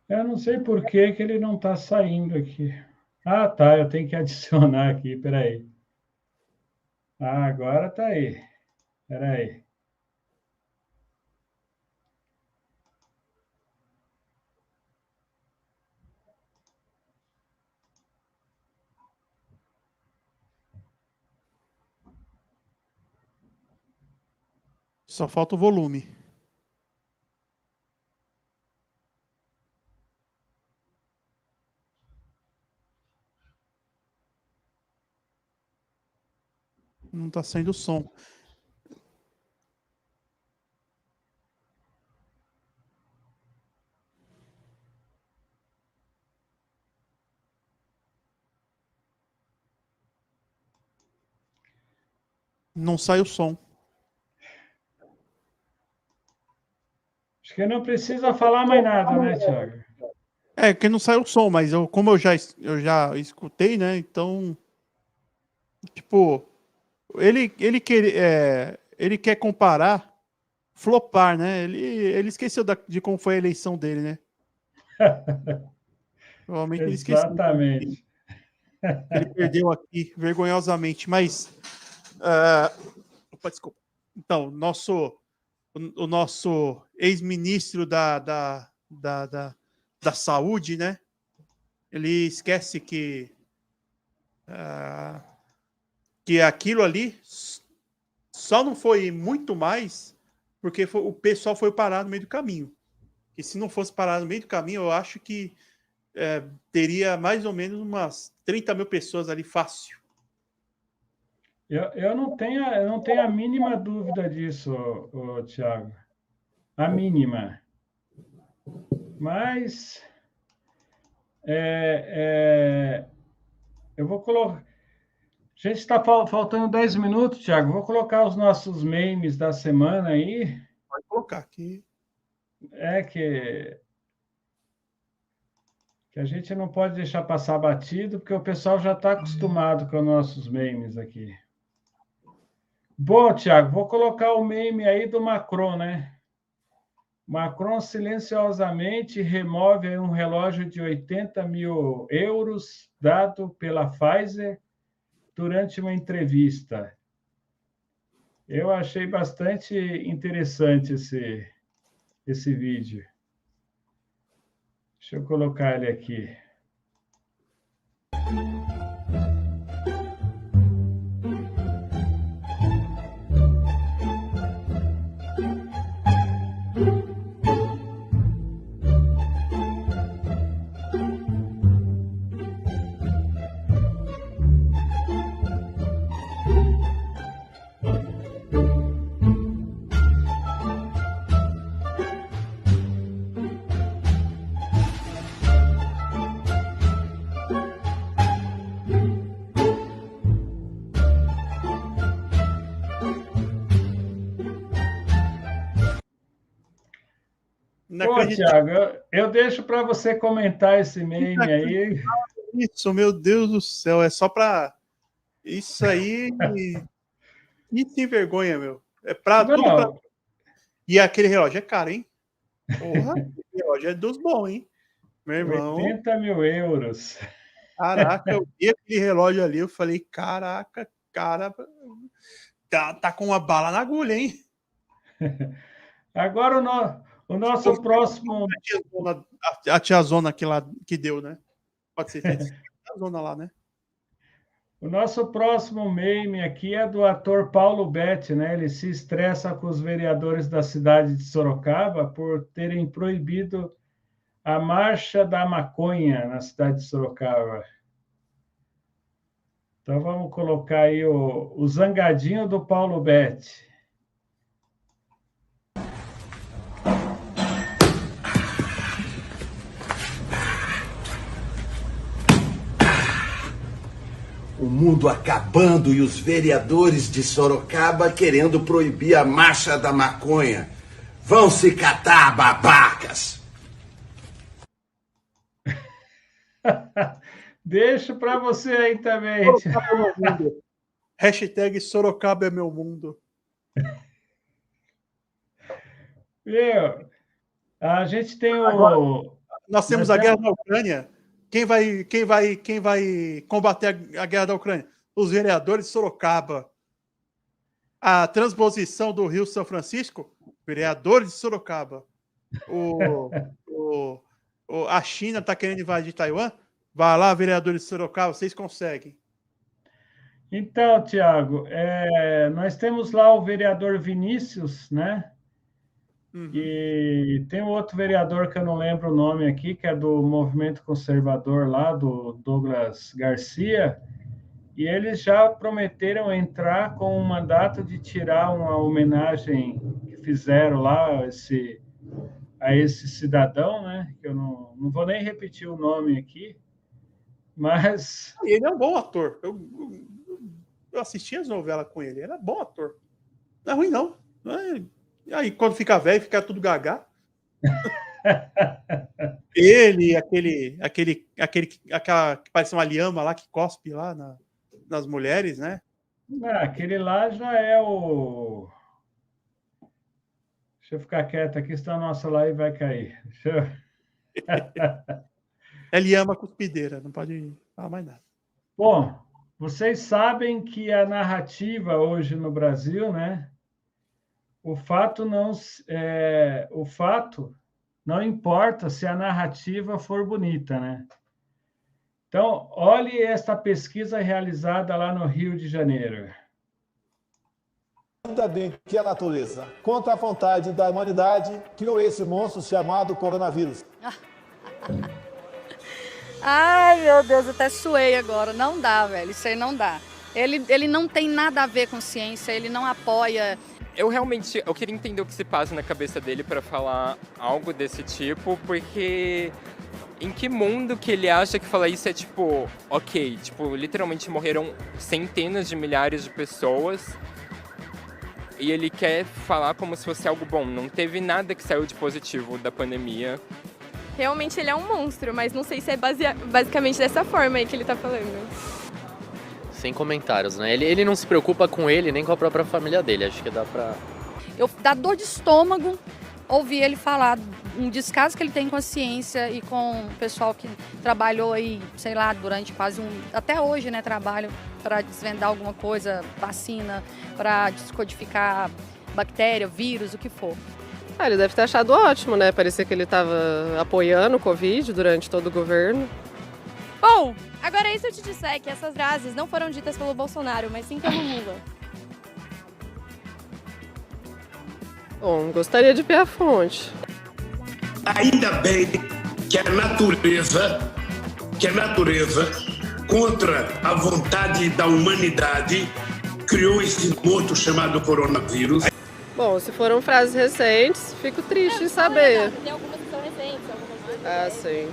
Eu não sei por que ele não está saindo aqui. Ah, tá, eu tenho que adicionar aqui, peraí. Ah, agora tá aí. Peraí. Só falta o volume. Não tá saindo o som. Não sai o som. Acho que não precisa falar mais nada, né, Thiago? É, que não sai o som, mas como eu já escutei, né? Então, tipo, ele quer comparar, flopar, né? Ele esqueceu de como foi a eleição dele, né? Provavelmente ele esqueceu. Exatamente. Ele perdeu aqui vergonhosamente, mas opa, desculpa. Então, o nosso ex-ministro da saúde, né? Ele esquece que aquilo ali só não foi muito mais porque o pessoal foi parar no meio do caminho. E se não fosse parar no meio do caminho, eu acho que teria mais ou menos umas 30 mil pessoas ali fácil. Eu não tenho a mínima dúvida disso, Thiago. A mínima. Mas eu vou colocar... Gente, está faltando 10 minutos, Thiago. Vou colocar os nossos memes da semana aí. Pode colocar aqui. É que... que a gente não pode deixar passar batido, porque o pessoal já está acostumado com os nossos memes aqui. Bom, Tiago, vou colocar o meme aí do Macron, né? Macron silenciosamente remove aí um relógio de 80 mil euros dado pela Pfizer durante uma entrevista. Eu achei bastante interessante esse vídeo. Deixa eu colocar ele aqui. Pô, Tiago, eu deixo para você comentar esse meme aí. Isso, meu Deus do céu, é só para isso aí. Isso sem vergonha, meu. É para tudo. Pra... E aquele relógio é caro, hein? Porra, aquele relógio é dos bons, hein? Meu irmão. 80 mil euros. Caraca, eu vi aquele relógio ali, eu falei, caraca, cara, tá com uma bala na agulha, hein? Agora o nosso próximo... A tiazona que deu, né? Pode ser a tiazona lá, né? O nosso próximo meme aqui é do ator Paulo Betti, né? Ele se estressa com os vereadores da cidade de Sorocaba por terem proibido a marcha da maconha na cidade de Sorocaba. Então vamos colocar aí o zangadinho do Paulo Betti. O mundo acabando e os vereadores de Sorocaba querendo proibir a marcha da maconha. Vão se catar, babacas! Deixo para você aí também. Hashtag Sorocaba é meu mundo. Meu, a gente tem Agora, nós temos a guerra na Ucrânia. Quem vai combater a guerra da Ucrânia? Os vereadores de Sorocaba. A transposição do Rio São Francisco? Vereadores de Sorocaba. A China está querendo invadir Taiwan? Vai lá, vereadores de Sorocaba, vocês conseguem. Então, Tiago, nós temos lá o vereador Vinícius, né? Uhum. E tem um outro vereador que eu não lembro o nome aqui, que é do Movimento Conservador lá, do Douglas Garcia, e eles já prometeram entrar com um mandato de tirar uma homenagem que fizeram lá a esse cidadão, né? Que eu não vou nem repetir o nome aqui, mas... Ele é um bom ator. Eu assisti as novelas com ele, ele é bom ator. Não é ruim, não. Aí, quando fica velho, fica tudo gaga. Ele, aquela que parece uma lhama lá, que cospe lá nas mulheres, né? Aquele lá já é o... Deixa eu ficar quieto aqui, senão a nossa live vai cair. É lhama cuspideira, não pode falar mais nada. Bom, vocês sabem que a narrativa hoje no Brasil, né? O fato não importa se a narrativa for bonita, né? Então, olhe esta pesquisa realizada lá no Rio de Janeiro. Ainda bem que a natureza, contra a vontade da humanidade, criou esse monstro chamado coronavírus. Ai, meu Deus, até suei agora. Não dá, velho, isso aí não dá. Ele não tem nada a ver com ciência, ele não apoia... Eu queria entender o que se passa na cabeça dele para falar algo desse tipo, porque em que mundo que ele acha que falar isso é tipo, ok, tipo, literalmente morreram centenas de milhares de pessoas e ele quer falar como se fosse algo bom. Não teve nada que saiu de positivo da pandemia realmente ele é um monstro, mas não sei se é basicamente dessa forma aí que ele tá falando. Sem comentários, né? Ele não se preocupa com ele nem com a própria família dele, acho que dá pra... Dá dor de estômago ouvir ele falar um descaso que ele tem com a ciência e com o pessoal que trabalhou aí, sei lá, durante quase até hoje, né, trabalho para desvendar alguma coisa, vacina, para descodificar bactéria, vírus, o que for. Ele deve ter achado ótimo, né? Parecia que ele estava apoiando o Covid durante todo o governo. Bom, agora e se eu te disser que essas frases não foram ditas pelo Bolsonaro, mas sim pelo Lula? Bom, gostaria de ver a fonte. Ainda bem que a natureza, contra a vontade da humanidade, criou esse monstro chamado coronavírus. Bom, se foram frases recentes, fico triste em saber. Tem algumas que são recentes, algumas... Ah, sim.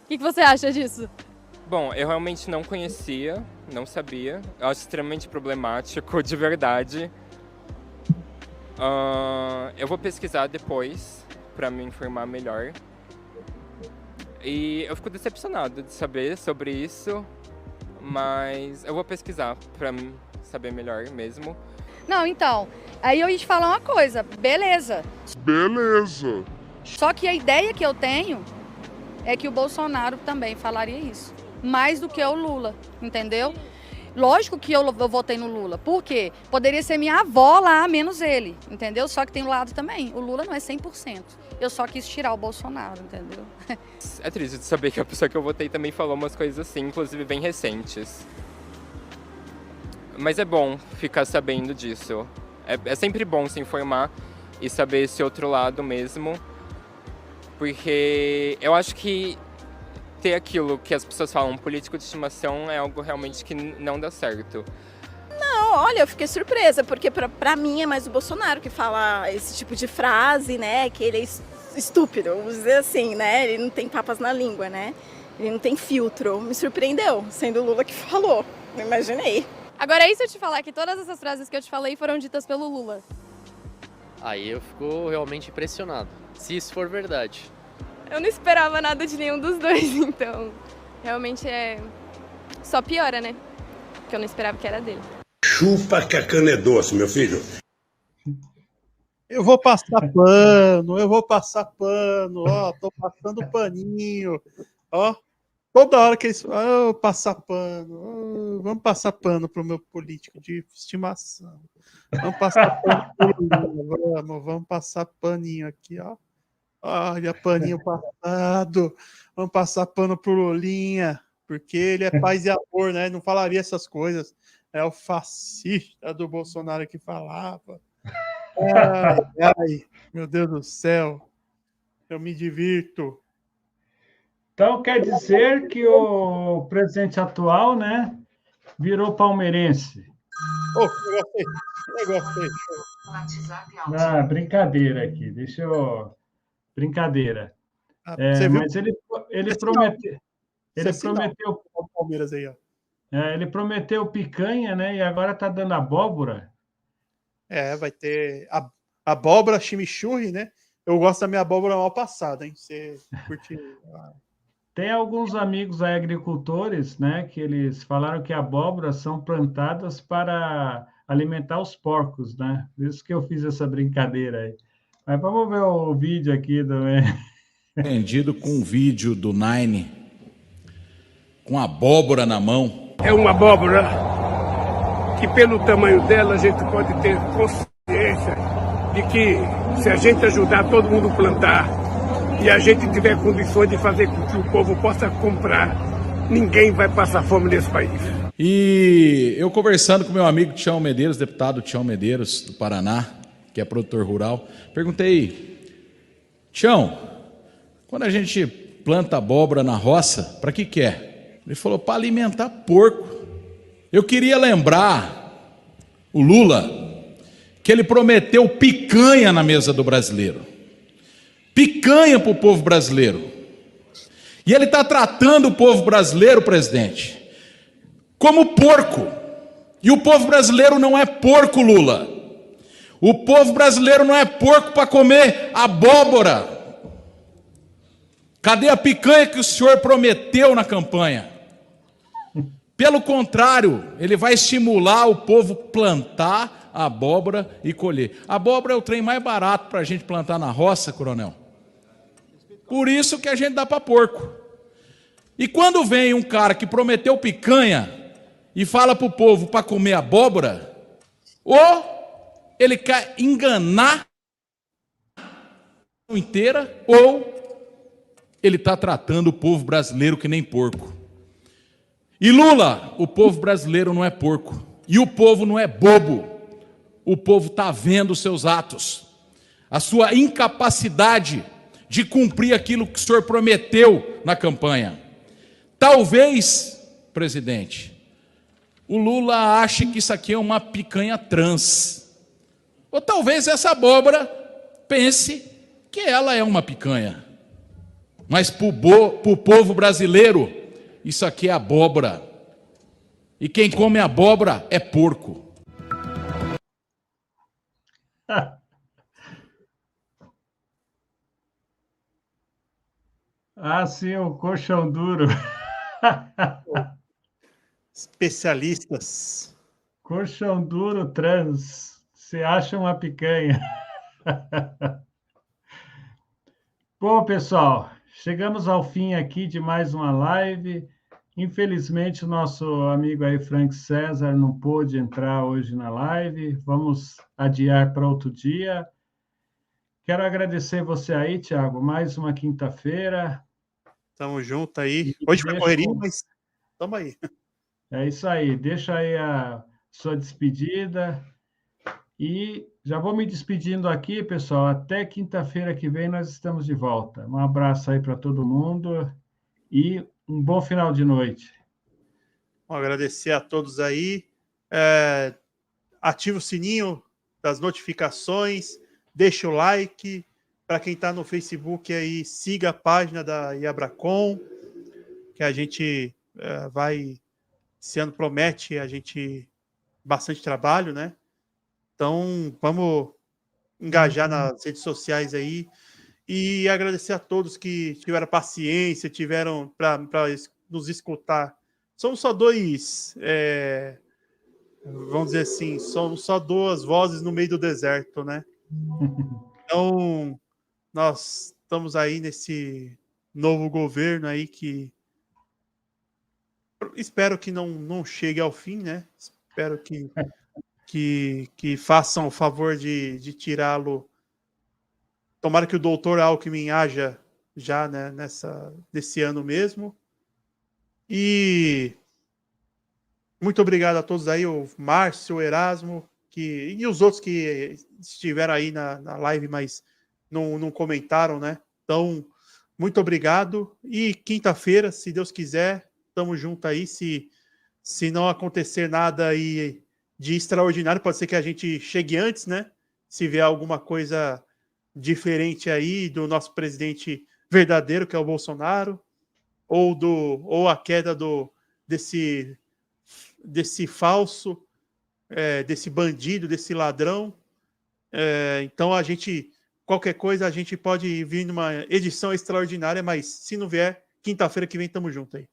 O que você acha disso? Bom, eu realmente não conhecia, não sabia. Eu acho extremamente problemático, de verdade. Eu vou pesquisar depois para me informar melhor. E eu fico decepcionado de saber sobre isso, mas eu vou pesquisar para saber melhor mesmo. Não, então, aí eu ia te falar uma coisa, beleza. Só que a ideia que eu tenho é que o Bolsonaro também falaria isso, mais do que o Lula, entendeu? Lógico que eu votei no Lula, por quê? Poderia ser minha avó lá, menos ele, entendeu? Só que tem um lado também, o Lula não é 100%. Eu só quis tirar o Bolsonaro, entendeu? É triste de saber que a pessoa que eu votei também falou umas coisas assim, inclusive bem recentes. Mas é bom ficar sabendo disso. É sempre bom se informar e saber esse outro lado mesmo. Porque eu acho que ter aquilo que as pessoas falam, político de estimação, é algo realmente que não dá certo. Não, olha, eu fiquei surpresa, porque pra mim é mais o Bolsonaro que fala esse tipo de frase, né? Que ele é estúpido, vamos dizer assim, né? Ele não tem papas na língua, né? Ele não tem filtro. Me surpreendeu, sendo o Lula que falou. Não imaginei. Agora, e se eu te falar que todas essas frases que eu te falei foram ditas pelo Lula? Aí eu fico realmente impressionado, se isso for verdade. Eu não esperava nada de nenhum dos dois, então realmente só piora, né? Porque eu não esperava que era dele. Chupa que a cana é doce, meu filho. Eu vou passar pano, ó, tô passando paninho, ó. Toda hora que eles falam, passar pano, vamos passar pano pro meu político de estimação. Vamos passar pano pro Lula, vamos passar paninho aqui, ó. Olha, paninho passado. Vamos passar pano pro Lulinha, porque ele é paz e amor, né? Não falaria essas coisas. É o fascista do Bolsonaro que falava. Ai, meu Deus do céu. Eu me divirto. Então, quer dizer que o presidente atual, né, virou palmeirense. Eu gostei. Ah, brincadeira aqui. Brincadeira. Mas ele prometeu. Ele prometeu o Palmeiras aí, ó. Ele prometeu picanha, né? E agora tá dando abóbora. Vai ter abóbora chimichurri, né? Eu gosto da minha abóbora mal passada, hein? Você curte? Tem alguns amigos aí, agricultores, né? Que eles falaram que abóboras são plantadas para alimentar os porcos, né? Por isso que eu fiz essa brincadeira aí. Mas vamos ver o vídeo aqui também. Entendido com um vídeo do Nine com abóbora na mão. É uma abóbora que, pelo tamanho dela, a gente pode ter consciência de que, se a gente ajudar todo mundo a plantar e a gente tiver condições de fazer com que o povo possa comprar, ninguém vai passar fome nesse país. E eu conversando com meu amigo Tião Medeiros, deputado Tião Medeiros, do Paraná, que é produtor rural, perguntei: Tião, quando a gente planta abóbora na roça, para que é? Ele falou: para alimentar porco. Eu queria lembrar o Lula que ele prometeu picanha na mesa do brasileiro. Picanha para o povo brasileiro. E ele está tratando o povo brasileiro, presidente, como porco. E o povo brasileiro não é porco, Lula. O povo brasileiro não é porco para comer abóbora. Cadê a picanha que o senhor prometeu na campanha? Pelo contrário, ele vai estimular o povo plantar abóbora e colher. Abóbora é o trem mais barato para a gente plantar na roça, coronel. Por isso que a gente dá para porco. E quando vem um cara que prometeu picanha e fala para o povo para comer abóbora, ou ele quer enganar a inteira, ou ele está tratando o povo brasileiro que nem porco. E Lula, o povo brasileiro não é porco. E o povo não é bobo. O povo está vendo os seus atos. A sua incapacidade de cumprir aquilo que o senhor prometeu na campanha. Talvez, presidente, o Lula ache que isso aqui é uma picanha trans. Ou talvez essa abóbora pense que ela é uma picanha. Mas para o povo brasileiro, isso aqui é abóbora. E quem come abóbora é porco. Ah, sim, o colchão duro. Especialistas. Colchão duro trans. Você acha uma picanha. Bom, pessoal, chegamos ao fim aqui de mais uma live. Infelizmente, o nosso amigo aí, Frank César, não pôde entrar hoje na live. Vamos adiar para outro dia. Quero agradecer você aí, Thiago. Mais uma quinta-feira. Tamo junto aí. Hoje foi correria, mas tamo aí. É isso aí. Deixa aí a sua despedida. E já vou me despedindo aqui, pessoal. Até quinta-feira que vem nós estamos de volta. Um abraço aí para todo mundo e um bom final de noite. Vou agradecer a todos aí. Ativa o sininho das notificações, deixa o like. Para quem está no Facebook aí, siga a página da Iabracon, que a gente vai, esse ano promete a gente bastante trabalho, né? Então, vamos engajar nas redes sociais aí e agradecer a todos que tiveram paciência, tiveram para nos escutar. Somos só dois, vamos dizer assim, somos só duas vozes no meio do deserto, né? Então, nós estamos aí nesse novo governo aí que espero que não chegue ao fim, né? Espero que façam o favor de tirá-lo. Tomara que o doutor Alckmin haja já, né, desse ano mesmo. E muito obrigado a todos aí, o Márcio, o Erasmo, e os outros que estiveram aí na live, mas não comentaram, né? Então, muito obrigado. E quinta-feira, se Deus quiser, estamos juntos aí. Se não acontecer nada aí de extraordinário, pode ser que a gente chegue antes, né? Se vier alguma coisa diferente aí do nosso presidente verdadeiro, que é o Bolsonaro, ou a queda desse falso, desse bandido, desse ladrão. Então, qualquer coisa, a gente pode vir numa edição extraordinária, mas se não vier, quinta-feira que vem, tamo junto aí.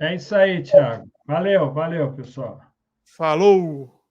É isso aí, Thiago. Valeu, pessoal. Falou!